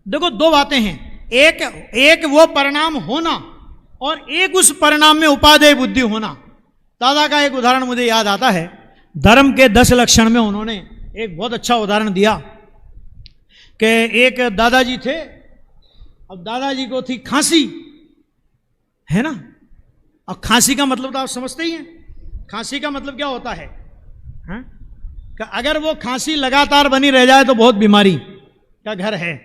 देखो दो बातें हैं, एक वो परिणाम होना और एक उस परिणाम में उपादेय बुद्धि होना। दादा का एक उदाहरण मुझे याद आता है, धर्म के 10 लक्षण में उन्होंने एक बहुत अच्छा उदाहरण दिया कि एक दादाजी थे, अब दादाजी को थी खांसी, है ना। अब खांसी का मतलब तो आप समझते ही हैं, खांसी का मतलब क्या होता है, हाँ? कि अगर वो खांसी लगातार बनी रह जाए तो बहुत बीमारी का घर है।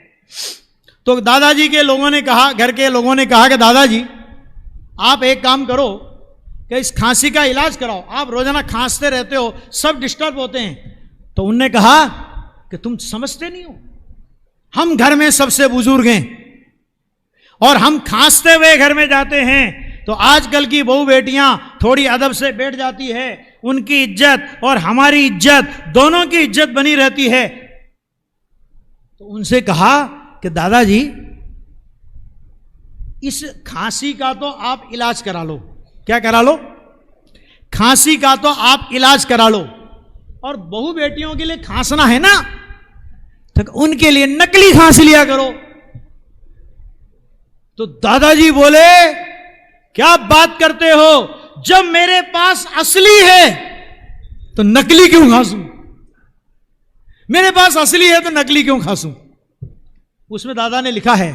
तो दादाजी के लोगों ने कहा, घर के लोगों ने कहा कि दादाजी आप एक काम करो कि इस खांसी का इलाज कराओ, आप रोजाना खांसते रहते हो, सब डिस्टर्ब होते हैं। तो उनने कहा कि तुम समझते नहीं हो, हम घर में सबसे बुजुर्ग हैं और हम खांसते हुए घर में जाते हैं तो आजकल की बहू बेटियां थोड़ी अदब से बैठ जाती है, उनकी इज्जत और हमारी इज्जत दोनों की इज्जत बनी रहती है। तो उनसे कहा कि दादाजी इस खांसी का तो आप इलाज करा लो। क्या करा लो? खांसी का तो आप इलाज करा लो, और बहू बेटियों के लिए खांसना है ना, तो उनके लिए नकली खांसी लिया करो। तो दादाजी बोले क्या बात करते हो, जब मेरे पास असली है तो नकली क्यों खांसू, मेरे पास असली है तो नकली क्यों खांसू। उसमें दादा ने लिखा है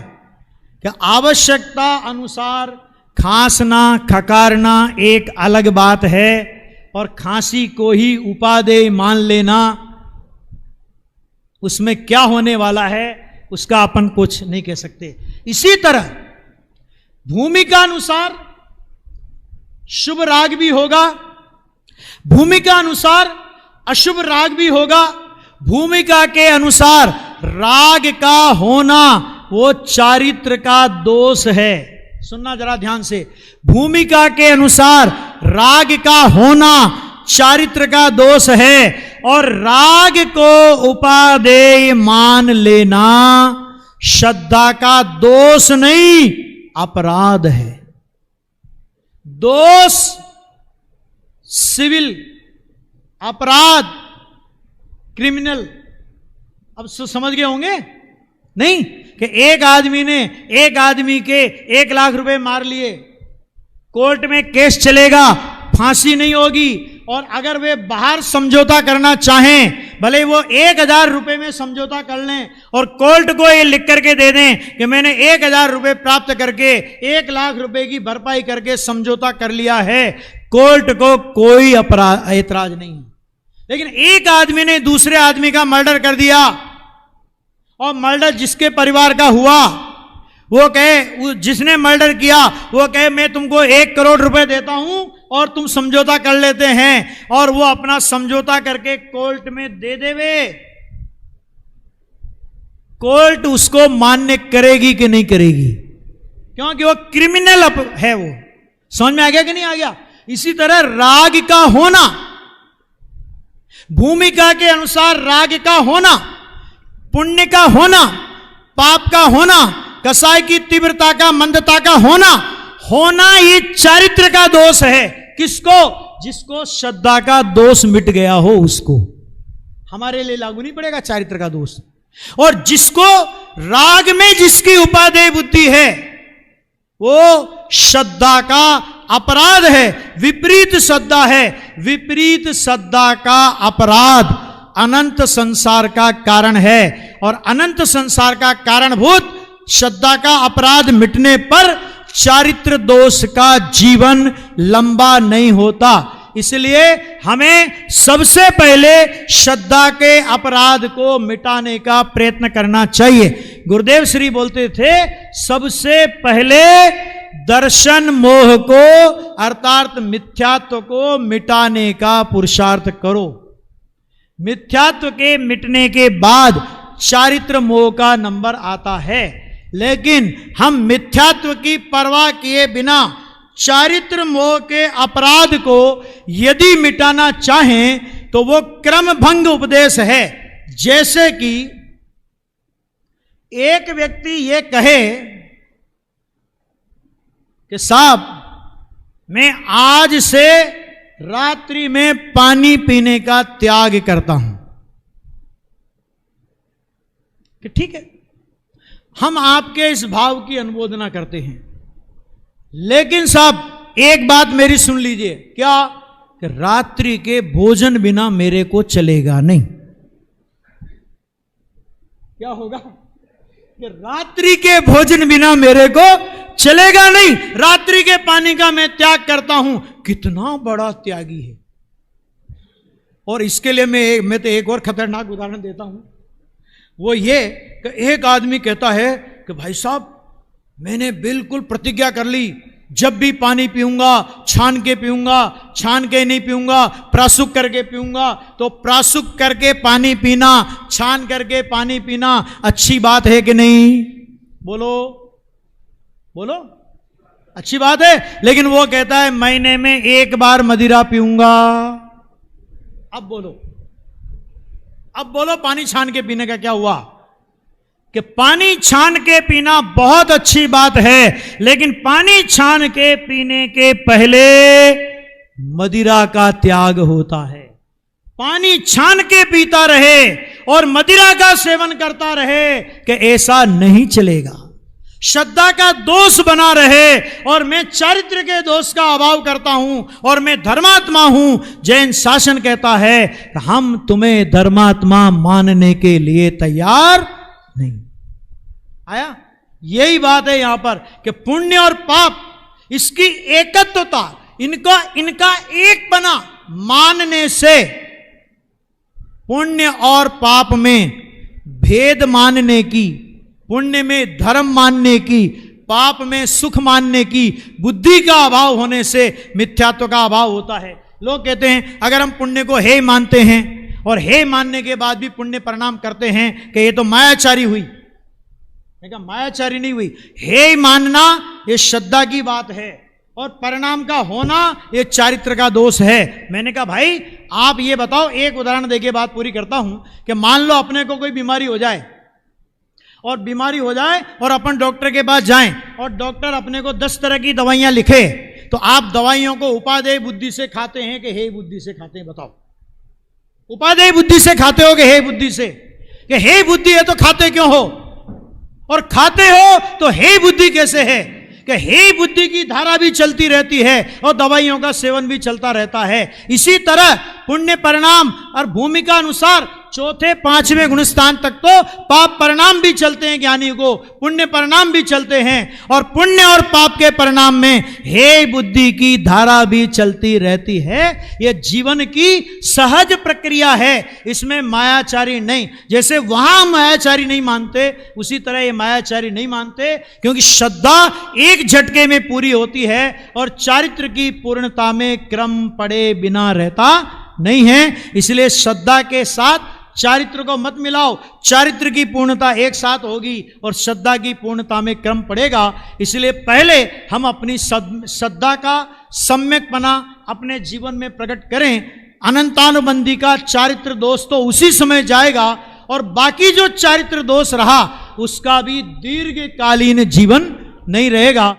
कि आवश्यकता अनुसार खांसना खकारना एक अलग बात है, और खांसी को ही उपादेय मान लेना, उसमें क्या होने वाला है उसका अपन कुछ नहीं कह सकते। इसी तरह भूमिका अनुसार शुभ राग भी होगा, भूमिका अनुसार अशुभ राग भी होगा। भूमिका के अनुसार राग का होना वो चारित्र का दोष है। सुनना जरा ध्यान से, भूमिका के अनुसार राग का होना चारित्र का दोष है, और राग को उपादेय मान लेना श्रद्धा का दोष नहीं अपराध है। दोष सिविल, अपराध क्रिमिनल। अब समझ गए होंगे नहीं कि एक आदमी ने एक आदमी के 1 लाख रुपए मार लिए, कोर्ट में केस चलेगा, फांसी नहीं होगी, और अगर वे बाहर समझौता करना चाहें, भले वो 1000 रुपए में समझौता कर लें और कोर्ट को ये लिख करके दे दें कि मैंने 1000 रुपए प्राप्त करके 1 लाख रुपए की भरपाई करके समझौता कर लिया है, कोर्ट को कोई ऐतराज नहीं। लेकिन एक आदमी ने दूसरे आदमी का मर्डर कर दिया, और मर्डर जिसके परिवार का हुआ, वो कहे, जिसने मर्डर किया वो कहे मैं तुमको 1 करोड़ रुपए देता हूं और तुम समझौता कर लेते हैं, और वो अपना समझौता करके कोर्ट में दे देवे, कोर्ट उसको मान्य करेगी कि नहीं करेगी? क्योंकि वो क्रिमिनल है। वो समझ में आ गया कि नहीं आ गया? इसी तरह राग का होना, भूमिका के अनुसार राग का होना, पुण्य का होना, पाप का होना, कसाई की तीव्रता का, मंदता का होना ये चारित्र का दोष है। किसको? जिसको श्रद्धा का दोष मिट गया हो उसको। हमारे लिए लागू नहीं पड़ेगा चारित्र का दोष। और जिसको राग में जिसकी उपादेय बुद्धि है वो श्रद्धा का अपराध है, विपरीत श्रद्धा है। विपरीत श्रद्धा का अपराध अनंत संसार का कारण है, और अनंत संसार का कारणभूत श्रद्धा का अपराध मिटने पर चारित्र दोष का जीवन लंबा नहीं होता। इसलिए हमें सबसे पहले श्रद्धा के अपराध को मिटाने का प्रयत्न करना चाहिए। गुरुदेव श्री बोलते थे, सबसे पहले दर्शन मोह को अर्थात मिथ्यात्व को मिटाने का पुरुषार्थ करो। मिथ्यात्व के मिटने के बाद चारित्र मोह का नंबर आता है। लेकिन हम मिथ्यात्व की परवाह किए बिना चारित्र मोह के अपराध को यदि मिटाना चाहें तो वो क्रम भंग उपदेश है। जैसे कि एक व्यक्ति ये कहे कि साहब मैं आज से रात्रि में पानी पीने का त्याग करता हूं, कि ठीक है हम आपके इस भाव की अनुमोदना करते हैं, लेकिन साहब एक बात मेरी सुन लीजिए, क्या कि रात्रि के भोजन बिना मेरे को चलेगा नहीं। क्या होगा कि रात्रि के भोजन बिना मेरे को चलेगा नहीं, रात्रि के पानी का मैं त्याग करता हूं। कितना बड़ा त्यागी है। और इसके लिए मैं तो एक और खतरनाक उदाहरण देता हूं, वो ये कि एक आदमी कहता है कि भाई साहब मैंने बिल्कुल प्रतिज्ञा कर ली, जब भी पानी पीऊंगा छान के पीऊंगा, छान के नहीं पीऊंगा, प्रासुक करके पीऊंगा। तो प्रासुक करके पानी पीना, छान करके पानी पीना अच्छी बात है कि नहीं? बोलो बोलो, अच्छी बात है। लेकिन वो कहता है महीने में एक बार मदिरा पीऊंगा। अब बोलो पानी छान के पीने का क्या हुआ? कि पानी छान के पीना बहुत अच्छी बात है, लेकिन पानी छान के पीने के पहले मदिरा का त्याग होता है। पानी छान के पीता रहे और मदिरा का सेवन करता रहे कि ऐसा नहीं चलेगा। श्रद्धा का दोष बना रहे और मैं चारित्र के दोष का अभाव करता हूं और मैं धर्मात्मा हूं। जैन शासन कहता है हम तुम्हें धर्मात्मा मानने के लिए तैयार नहीं। आया? यही बात है यहां पर कि पुण्य और पाप इसकी एकत्वता, इनका एक बना मानने से पुण्य और पाप में भेद मानने की, पुण्य में धर्म मानने की, पाप में सुख मानने की बुद्धि का अभाव होने से मिथ्यात्व का अभाव होता है। लोग कहते हैं अगर हम पुण्य को हे मानते हैं और हे मानने के बाद भी पुण्य प्रणाम करते हैं कि ये तो मायाचारी हुई। मैं कहा मायाचारी नहीं हुई, हे मानना ये श्रद्धा की बात है और परिणाम का होना ये चारित्र का दोष है। मैंने कहा भाई आप ये बताओ, एक उदाहरण देके बात पूरी करता हूं कि मान लो अपने को कोई बीमारी हो जाए और बीमारी हो जाए और अपन डॉक्टर के पास जाएं और डॉक्टर अपने को 10 तरह की दवाइयां लिखे, तो आप दवाइयों को उपादेय बुद्धि से खाते हैं कि हे बुद्धि से खाते हैं? बताओ, उपादेय बुद्धि से खाते हो कि हे बुद्धि से? कि हे बुद्धि है तो खाते क्यों हो, और खाते हो तो हे बुद्धि कैसे है? कि हे बुद्धि की धारा भी चलती रहती है और दवाइयों का सेवन भी चलता रहता है। इसी तरह पुण्य परिणाम और भूमिका अनुसार चौथे पांचवें गुणस्थान तक तो पाप परिणाम भी चलते हैं ज्ञानी को, पुण्य परिणाम भी चलते हैं और पुण्य और पाप के परिणाम में हे बुद्धि की धारा भी चलती रहती है। यह जीवन की सहज प्रक्रिया है, इसमें मायाचारी नहीं। जैसे वहां मायाचारी नहीं मानते उसी तरह ये मायाचारी नहीं मानते, क्योंकि श्रद्धा एक झटके में पूरी होती है और चारित्र की पूर्णता में क्रम पड़े बिना रहता नहीं है। इसलिए श्रद्धा के साथ चारित्र को मत मिलाओ, चारित्र की पूर्णता एक साथ होगी और श्रद्धा की पूर्णता में क्रम पड़ेगा। इसलिए पहले हम अपनी श्रद्धा का सम्यकपना अपने जीवन में प्रकट करें। अनंतानुबंधी का चारित्र दोष तो उसी समय जाएगा और बाकी जो चारित्र दोष रहा उसका भी दीर्घकालीन जीवन नहीं रहेगा।